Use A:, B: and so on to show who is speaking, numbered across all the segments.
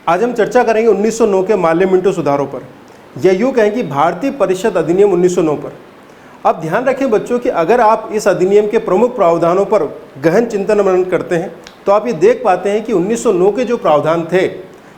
A: आज हम चर्चा करेंगे 1909 के माल्य मिंटो सुधारों पर, या यूँ कहें कि भारतीय परिषद अधिनियम 1909 पर। अब ध्यान रखें बच्चों कि अगर आप इस अधिनियम के प्रमुख प्रावधानों पर गहन चिंतन मनन करते हैं तो आप ये देख पाते हैं कि 1909 के जो प्रावधान थे,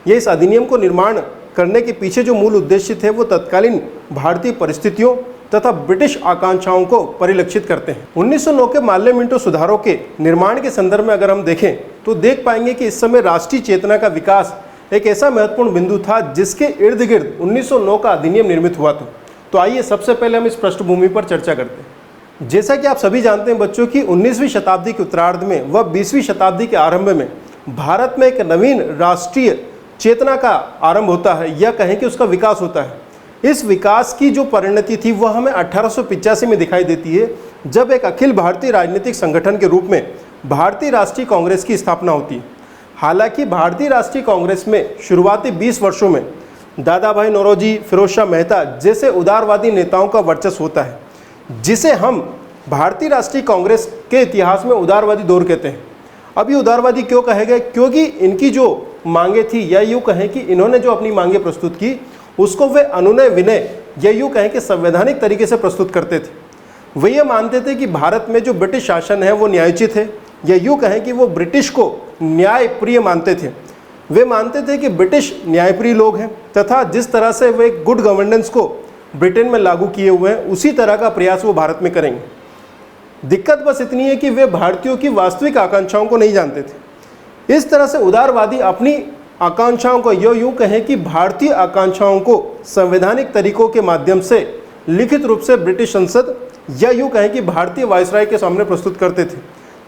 A: ये इस अधिनियम को निर्माण करने के पीछे जो मूल उद्देश्य थे वो तत्कालीन भारतीय परिस्थितियों तथा ब्रिटिश आकांक्षाओं को परिलक्षित करते हैं। 1909 के माल्य मिंटो सुधारों के निर्माण के संदर्भ में अगर हम देखें तो देख पाएंगे कि इस समय राष्ट्रीय चेतना का विकास एक ऐसा महत्वपूर्ण बिंदु था जिसके इर्द गिर्द 1909 का अधिनियम निर्मित हुआ था। तो आइए सबसे पहले हम इस पृष्ठभूमि पर चर्चा करते हैं। जैसा कि आप सभी जानते हैं बच्चों की 19वीं शताब्दी के उत्तरार्ध में व 20वीं शताब्दी के आरंभ में भारत में एक नवीन राष्ट्रीय चेतना का आरंभ होता है, या कहें कि उसका विकास होता है। इस विकास की जो परिणति थी वह हमें 1885 में दिखाई देती है, जब एक अखिल भारतीय राजनीतिक संगठन के रूप में भारतीय राष्ट्रीय कांग्रेस की स्थापना होती है। हालांकि भारतीय राष्ट्रीय कांग्रेस में शुरुआती 20 वर्षों में दादा भाई नौरोजी, फिरोज शाह मेहता जैसे उदारवादी नेताओं का वर्चस्व होता है, जिसे हम भारतीय राष्ट्रीय कांग्रेस के इतिहास में उदारवादी दौर कहते हैं। अब ये उदारवादी क्यों कहे गए? क्योंकि इनकी जो मांगे थी, या यूँ कहें कि इन्होंने जो अपनी मांगे प्रस्तुत की उसको वे अनुनय विनय, या यूँ कहें कि संवैधानिक तरीके से प्रस्तुत करते थे। वे ये मानते थे कि भारत में जो ब्रिटिश शासन है वो न्यायोचित है, या यूँ कहें कि वो ब्रिटिश को न्यायप्रिय मानते थे। वे मानते थे कि ब्रिटिश न्यायप्रिय लोग हैं तथा जिस तरह से वे गुड गवर्नेंस को ब्रिटेन में लागू किए हुए हैं उसी तरह का प्रयास वो भारत में करेंगे। दिक्कत बस इतनी है कि वे भारतीयों की वास्तविक आकांक्षाओं को नहीं जानते थे। इस तरह से उदारवादी अपनी आकांक्षाओं को, यूँ कहें कि भारतीय आकांक्षाओं को संवैधानिक तरीकों के माध्यम से लिखित रूप से ब्रिटिश संसद, या यूँ कहें कि भारतीय वायसराय के सामने प्रस्तुत करते थे,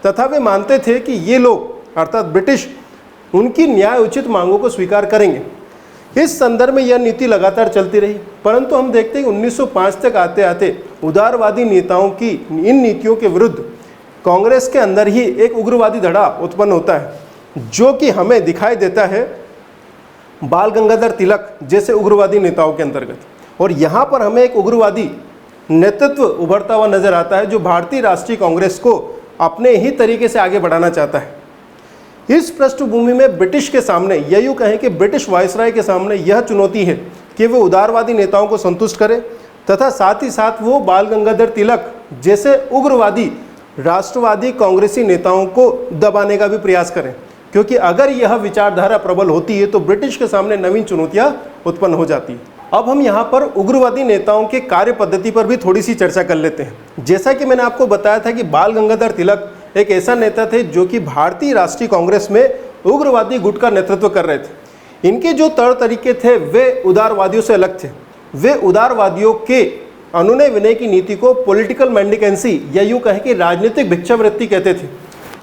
A: तथा वे मानते थे कि ये लोग अर्थात ब्रिटिश उनकी न्याय उचित मांगों को स्वीकार करेंगे। इस संदर्भ में यह नीति लगातार चलती रही, परंतु हम देखते हैं 1905 तक आते आते उदारवादी नेताओं की इन नीतियों के विरुद्ध कांग्रेस के अंदर ही एक उग्रवादी धड़ा उत्पन्न होता है, जो कि हमें दिखाई देता है बाल गंगाधर तिलक जैसे उग्रवादी नेताओं के अंतर्गत। और यहाँ पर हमें एक उग्रवादी नेतृत्व उभरता हुआ नजर आता है जो भारतीय राष्ट्रीय कांग्रेस को अपने ही तरीके से आगे बढ़ाना चाहता है। इस पृष्ठभूमि में ब्रिटिश के सामने, या यूँ कहें कि ब्रिटिश वायसराय के सामने यह चुनौती है कि वे उदारवादी नेताओं को संतुष्ट करें तथा साथ ही साथ वो बाल गंगाधर तिलक जैसे उग्रवादी राष्ट्रवादी कांग्रेसी नेताओं को दबाने का भी प्रयास करें, क्योंकि अगर यह विचारधारा प्रबल होती है तो ब्रिटिश के सामने नवीन चुनौतियाँ उत्पन्न हो जाती है। अब हम यहाँ पर उग्रवादी नेताओं के कार्य पद्धति पर भी थोड़ी सी चर्चा कर लेते हैं। जैसा कि मैंने आपको बताया था कि बाल गंगाधर तिलक एक ऐसा नेता थे जो कि भारतीय राष्ट्रीय कांग्रेस में उग्रवादी गुट का नेतृत्व कर रहे थे। इनके जो तौर तरीके थे वे उदारवादियों से अलग थे। वे उदारवादियों के अनुनय विनय की नीति को पॉलिटिकल मेंडिकेंसी, या यूँ कहें कि राजनीतिक भिक्षावृत्ति कहते थे,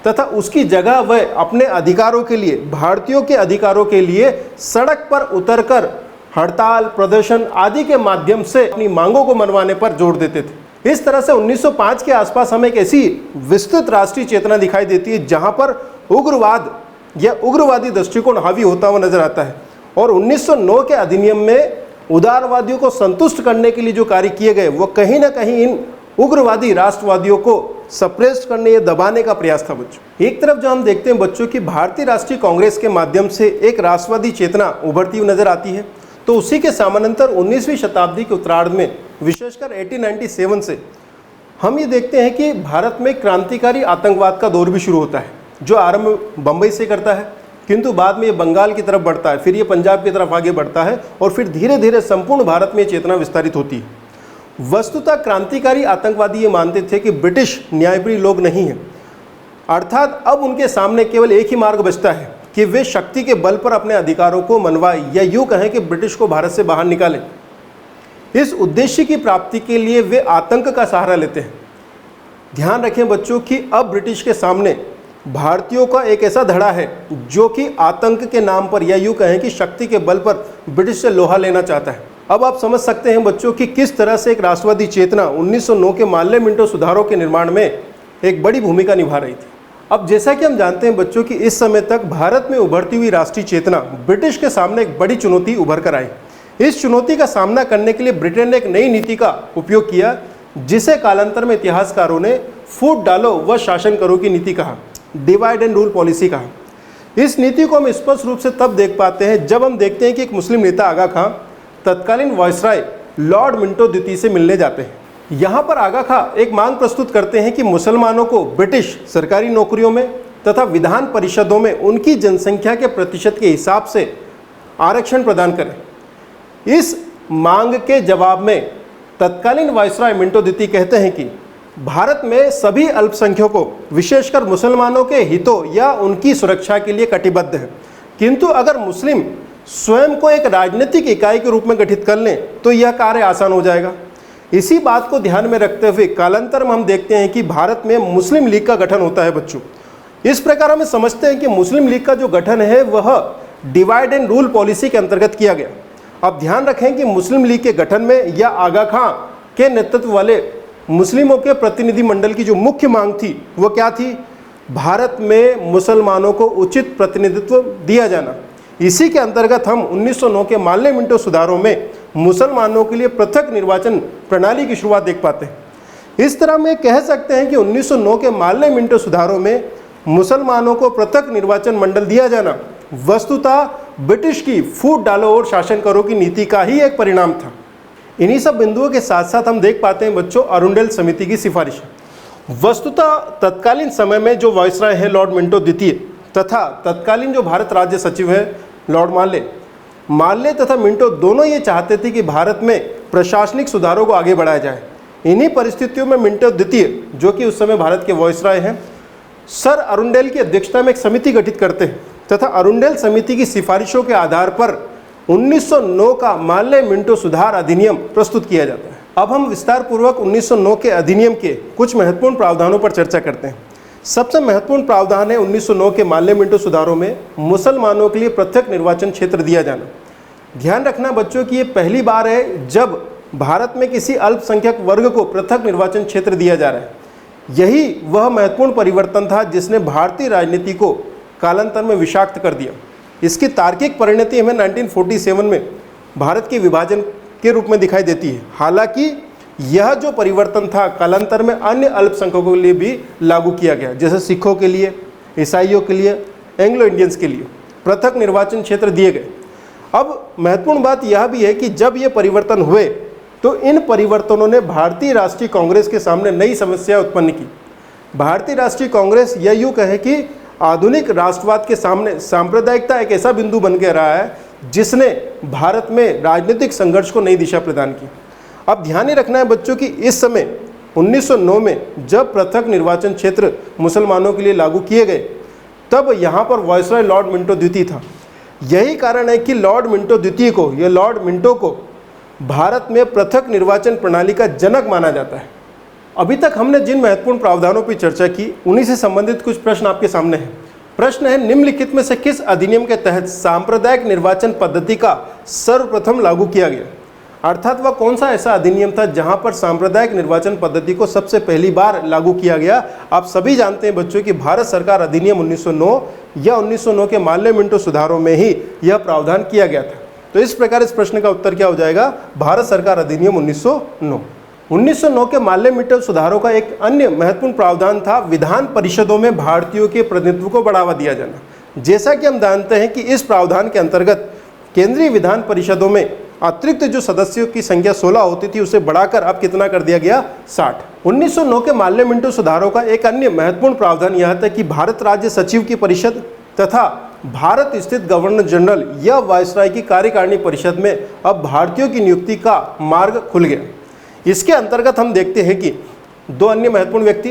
A: तथा उसकी जगह वह अपने अधिकारों के लिए, भारतीयों के अधिकारों के लिए सड़क पर उतरकर हड़ताल, प्रदर्शन आदि के माध्यम से अपनी मांगों को मनवाने पर जोर देते थे। इस तरह से 1905 के आसपास हमें एक ऐसी विस्तृत राष्ट्रीय चेतना दिखाई देती है जहां पर उग्रवाद या उग्रवादी दृष्टिकोण हावी होता हुआ नजर आता है। और 1909 के अधिनियम में उदारवादियों को संतुष्ट करने के लिए जो कार्य किए गए वो कहीं ना कहीं इन उग्रवादी राष्ट्रवादियों को सप्रेस करने या दबाने का प्रयास था बच्चों। एक तरफ जो हम देखते हैं बच्चों की भारतीय राष्ट्रीय कांग्रेस के माध्यम से एक राष्ट्रवादी चेतना उभरती हुई नजर आती है, तो उसी के समानांतर 19वीं शताब्दी के उत्तरार्ध में विशेषकर 1897 से हम ये देखते हैं कि भारत में क्रांतिकारी आतंकवाद का दौर भी शुरू होता है, जो आरंभ बम्बई से करता है, किंतु बाद में ये बंगाल की तरफ बढ़ता है, फिर ये पंजाब की तरफ आगे बढ़ता है और फिर धीरे धीरे संपूर्ण भारत में ये चेतना विस्तारित होती है। वस्तुतः क्रांतिकारी आतंकवादी ये मानते थे कि ब्रिटिश न्यायप्रिय लोग नहीं हैं, अर्थात अब उनके सामने केवल एक ही मार्ग बचता है कि वे शक्ति के बल पर अपने अधिकारों को मनवाएं, या यूँ कहें कि ब्रिटिश को भारत से बाहर निकालें। इस उद्देश्य की प्राप्ति के लिए वे आतंक का सहारा लेते हैं। ध्यान रखें बच्चों कि अब ब्रिटिश के सामने भारतीयों का एक ऐसा धड़ा है जो कि आतंक के नाम पर, या यूँ कहें कि शक्ति के बल पर ब्रिटिश से लोहा लेना चाहता है। अब आप समझ सकते हैं बच्चों कि किस तरह से एक राष्ट्रवादी चेतना 1909 के माल्य मिंटो सुधारों के निर्माण में एक बड़ी भूमिका निभा रही थी। अब जैसा कि हम जानते हैं बच्चों कि इस समय तक भारत में उभरती हुई राष्ट्रीय चेतना ब्रिटिश के सामने एक बड़ी चुनौती उभर कर आई। इस चुनौती का सामना करने के लिए ब्रिटेन ने एक नई नीति का उपयोग किया, जिसे कालांतर में इतिहासकारों ने फूट डालो व शासन करो की नीति कहा, डिवाइड एंड रूल पॉलिसी कहा। इस नीति को हम स्पष्ट रूप से तब देख पाते हैं जब हम देखते हैं कि एक मुस्लिम नेता आगा खां तत्कालीन वायसराय लॉर्ड मिंटो द्वितीय से मिलने जाते हैं। यहाँ पर आगा खां एक मांग प्रस्तुत करते हैं कि मुसलमानों को ब्रिटिश सरकारी नौकरियों में तथा विधान परिषदों में उनकी जनसंख्या के प्रतिशत के हिसाब से आरक्षण प्रदान करें। इस मांग के जवाब में तत्कालीन वायसराय मिंटो द्वितीय कहते हैं कि भारत में सभी अल्पसंख्यकों विशेषकर मुसलमानों के हितों या उनकी सुरक्षा के लिए कटिबद्ध है, किंतु अगर मुस्लिम स्वयं को एक राजनीतिक इकाई के रूप में गठित कर लें तो यह कार्य आसान हो जाएगा। इसी बात को ध्यान में रखते हुए कालांतर में हम देखते हैं कि भारत में मुस्लिम लीग का गठन होता है बच्चों। इस प्रकार हम समझते हैं कि मुस्लिम लीग का जो गठन है वह डिवाइड एंड रूल पॉलिसी के अंतर्गत किया गया। अब ध्यान रखें कि मुस्लिम लीग के गठन में या आगा खां के नेतृत्व वाले मुस्लिमों के प्रतिनिधि मंडल की जो मुख्य मांग थी वो क्या थी? भारत में मुसलमानों को उचित प्रतिनिधित्व दिया जाना। इसी के अंतर्गत हम 1909 के माल्ले मिंटो सुधारों में मुसलमानों के लिए पृथक निर्वाचन प्रणाली की शुरुआत देख पाते हैं। इस तरह में कह सकते हैं कि 1909 के माल्ले मिंटो सुधारों में मुसलमानों को पृथक निर्वाचन मंडल दिया जाना वस्तुतः ब्रिटिश की फूट डालो और शासन करो की नीति का ही एक परिणाम था। इन्हीं सब बिंदुओं के साथ साथ हम देख पाते हैं बच्चों अरुंडेल समिति की सिफारिश। वस्तुतः तत्कालीन समय में जो वायसराय है लॉर्ड मिंटो द्वितीय तथा तत्कालीन जो भारत राज्य सचिव है लॉर्ड माल्ले तथा मिंटो दोनों ये चाहते थे कि भारत में प्रशासनिक सुधारों को आगे बढ़ाया जाए। इन्हीं परिस्थितियों में मिंटो द्वितीय जो कि उस समय भारत के वायसराय हैं सर अरुंडेल की अध्यक्षता में एक समिति गठित करते हैं तथा अरुंडेल समिति की सिफारिशों के आधार पर 1909 का माल्ले मिंटो सुधार अधिनियम प्रस्तुत किया जाता है। अब हम विस्तार पूर्वक 1909 के अधिनियम के कुछ महत्वपूर्ण प्रावधानों पर चर्चा करते हैं। सबसे महत्वपूर्ण प्रावधान है 1909 के माल्ले मिंटो सुधारों में मुसलमानों के लिए पृथक निर्वाचन क्षेत्र दिया जाना। ध्यान रखना बच्चों कि ये पहली बार है जब भारत में किसी अल्पसंख्यक वर्ग को पृथक निर्वाचन क्षेत्र दिया जा रहा है। यही वह महत्वपूर्ण परिवर्तन था जिसने भारतीय राजनीति को कालांतर में विषाक्त कर दिया। इसकी तार्किक परिणति हमें 1947 में भारत के विभाजन के रूप में दिखाई देती है। हालांकि यह जो परिवर्तन था कालांतर में अन्य अल्पसंख्यकों के लिए भी लागू किया गया, जैसे सिखों के लिए, ईसाइयों के लिए, एंग्लो इंडियंस के लिए पृथक निर्वाचन क्षेत्र दिए गए। अब महत्वपूर्ण बात यह भी है कि जब ये परिवर्तन हुए तो इन परिवर्तनों ने भारतीय राष्ट्रीय कांग्रेस के सामने नई समस्या उत्पन्न की। भारतीय राष्ट्रीय कांग्रेस यह यूँ कहे कि आधुनिक राष्ट्रवाद के सामने सांप्रदायिकता एक ऐसा बिंदु बन के रहा है जिसने भारत में राजनीतिक संघर्ष को नई दिशा प्रदान की। अब ध्यान रखना है बच्चों कि इस समय 1909 में जब पृथक निर्वाचन क्षेत्र मुसलमानों के लिए लागू किए गए तब यहाँ पर वायसराय लॉर्ड मिंटो द्वितीय था। यही कारण है कि लॉर्ड मिंटो द्वितीय को या लॉर्ड मिंटो को भारत में पृथक निर्वाचन प्रणाली का जनक माना जाता है। अभी तक हमने जिन महत्वपूर्ण प्रावधानों पर चर्चा की उन्हीं से संबंधित कुछ प्रश्न आपके सामने हैं। प्रश्न है निम्नलिखित में से किस अधिनियम के तहत सांप्रदायिक निर्वाचन पद्धति का सर्वप्रथम लागू किया गया? अर्थात वह कौन सा ऐसा अधिनियम था जहां पर सांप्रदायिक निर्वाचन पद्धति को सबसे पहली बार लागू किया गया? आप सभी जानते हैं बच्चों कि भारत सरकार अधिनियम 1909 या 1909 के माल्ले मिंटो सुधारों में ही यह प्रावधान किया गया था। तो इस प्रकार इस प्रश्न का उत्तर क्या हो जाएगा? भारत सरकार अधिनियम 1909। 1909 के माल्ले मिंटो सुधारों का एक अन्य महत्वपूर्ण प्रावधान था विधान परिषदों में भारतीयों के प्रतिनिधित्व को बढ़ावा दिया जाना। जैसा कि हम जानते हैं कि इस प्रावधान के अंतर्गत केंद्रीय विधान परिषदों में अतिरिक्त जो सदस्यों की संख्या 16 होती थी उसे बढ़ाकर अब कितना कर दिया गया? 60। 1909 के माल्ले मिंटो सुधारों का एक अन्य महत्वपूर्ण प्रावधान यह था कि भारत राज्य सचिव की परिषद तथा भारत स्थित गवर्नर जनरल या वायसराय की कार्यकारिणी परिषद में अब भारतीयों की नियुक्ति का मार्ग खुल गया। इसके अंतर्गत हम देखते हैं कि दो अन्य महत्वपूर्ण व्यक्ति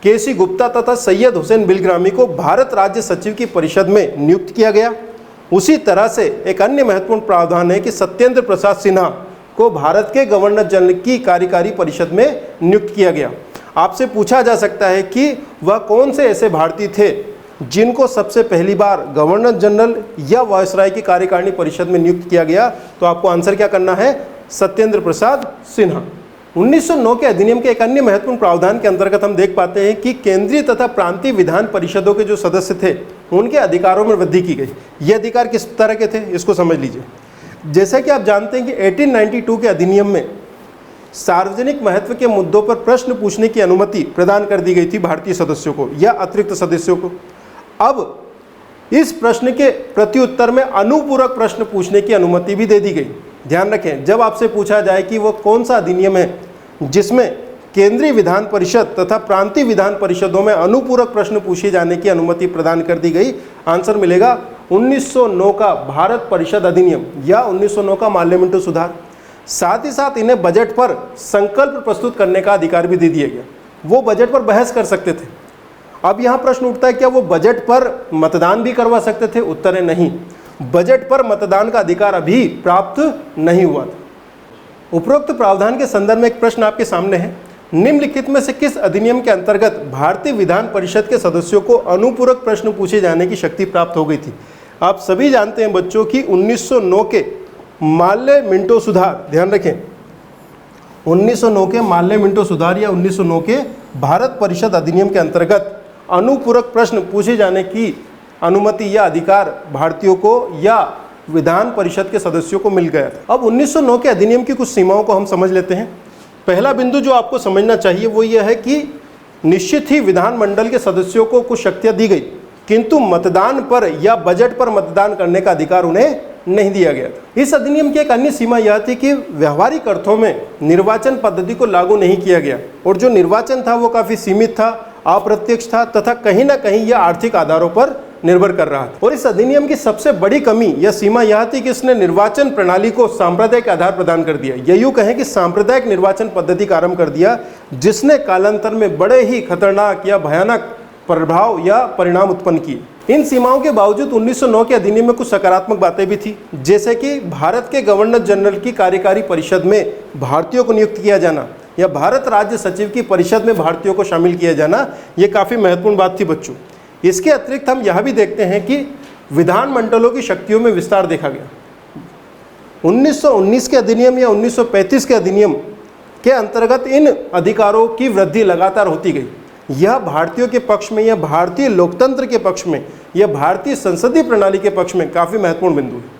A: के.सी. गुप्ता तथा सैयद हुसैन बिलग्रामी को भारत राज्य सचिव की परिषद में नियुक्त किया गया। उसी तरह से एक अन्य महत्वपूर्ण प्रावधान है कि सत्येंद्र प्रसाद सिन्हा को भारत के गवर्नर जनरल की कार्यकारी परिषद में नियुक्त किया गया। आपसे पूछा जा सकता है कि वह कौन से ऐसे भारतीय थे जिनको सबसे पहली बार गवर्नर जनरल या वायसराय की कार्यकारिणी परिषद में नियुक्त किया गया? तो आपको आंसर क्या करना है? सत्येंद्र प्रसाद सिन्हा। 1909 के अधिनियम के एक अन्य महत्वपूर्ण प्रावधान के अंतर्गत हम देख पाते हैं कि केंद्रीय तथा प्रांतीय विधान परिषदों के जो सदस्य थे उनके अधिकारों में वृद्धि की गई। ये अधिकार किस तरह के थे इसको समझ लीजिए। जैसा कि आप जानते हैं कि 1892 के अधिनियम में सार्वजनिक महत्व के मुद्दों पर प्रश्न पूछने की अनुमति प्रदान कर दी गई थी भारतीय सदस्यों को या अतिरिक्त सदस्यों को। अब इस प्रश्न के प्रत्युत्तर में अनुपूरक प्रश्न पूछने की अनुमति भी दे दी गई। ध्यान रखें, जब आपसे पूछा जाए कि वो कौन सा अधिनियम है जिसमें केंद्रीय विधान परिषद तथा प्रांतीय विधान परिषदों में अनुपूरक प्रश्न पूछे जाने की अनुमति प्रदान कर दी गई, आंसर मिलेगा 1909 का भारत परिषद अधिनियम या 1909 का माल्य मिंटो सुधार। साथ ही साथ इन्हें बजट पर संकल्प प्रस्तुत करने का अधिकार भी दे दिया गया। वो बजट पर बहस कर सकते थे। अब यहाँ प्रश्न उठता है, क्या वो बजट पर मतदान भी करवा सकते थे? उत्तर है नहीं, बजट पर मतदान का अधिकार अभी प्राप्त नहीं हुआ था। उपरोक्त प्रावधान के संदर्भ में एक प्रश्न आपके सामने है, निम्नलिखित में से किस अधिनियम के अंतर्गत भारतीय विधान परिषद के सदस्यों को अनुपूरक प्रश्न पूछे जाने की शक्ति प्राप्त हो गई थी? आप सभी जानते हैं बच्चों की 1909 के माल्य मिंटो सुधार, ध्यान रखें 1909 के माल्य मिंटो सुधार या 1909 के भारत परिषद अधिनियम के अंतर्गत अनुपूरक प्रश्न पूछे जाने की अनुमति या अधिकार भारतीयों को या विधान परिषद के सदस्यों को मिल गया था। अब 1909 के अधिनियम की कुछ सीमाओं को हम समझ लेते हैं। पहला बिंदु जो आपको समझना चाहिए वो यह है कि निश्चित ही विधानमंडल के सदस्यों को कुछ शक्तियां दी गई, किंतु मतदान पर या बजट पर मतदान करने का अधिकार उन्हें नहीं दिया गया था। इस अधिनियम की एक अन्य सीमा यह थी कि व्यवहारिक अर्थों में निर्वाचन पद्धति को लागू नहीं किया गया और जो निर्वाचन था वो काफी सीमित था, अप्रत्यक्ष था तथा कहीं ना कहीं यह आर्थिक आधारों पर निर्भर कर रहा था। और इस अधिनियम की सबसे बड़ी कमी या सीमा यह थी कि इसने निर्वाचन प्रणाली को सांप्रदायिक आधार प्रदान कर दिया। यह यूं कहें कि सांप्रदायिक निर्वाचन पद्धति का आरंभ कर दिया, जिसने कालांतर में बड़े ही खतरनाक या भयानक प्रभाव या परिणाम उत्पन्न किए। इन सीमाओं के बावजूद 1909 के अधिनियम में कुछ सकारात्मक बातें भी थी, जैसे कि भारत के गवर्नर जनरल की कार्यकारी परिषद में भारतीयों को नियुक्त किया जाना या भारत राज्य सचिव की परिषद में भारतीयों को शामिल किया जाना, ये काफ़ी महत्वपूर्ण बात थी बच्चों। इसके अतिरिक्त हम यह भी देखते हैं कि विधानमंडलों की शक्तियों में विस्तार देखा गया। 1919 के अधिनियम या 1935 के अधिनियम के अंतर्गत इन अधिकारों की वृद्धि लगातार होती गई। यह भारतीयों के पक्ष में या भारतीय लोकतंत्र के पक्ष में या भारतीय संसदीय प्रणाली के पक्ष में काफ़ी महत्वपूर्ण बिंदु है।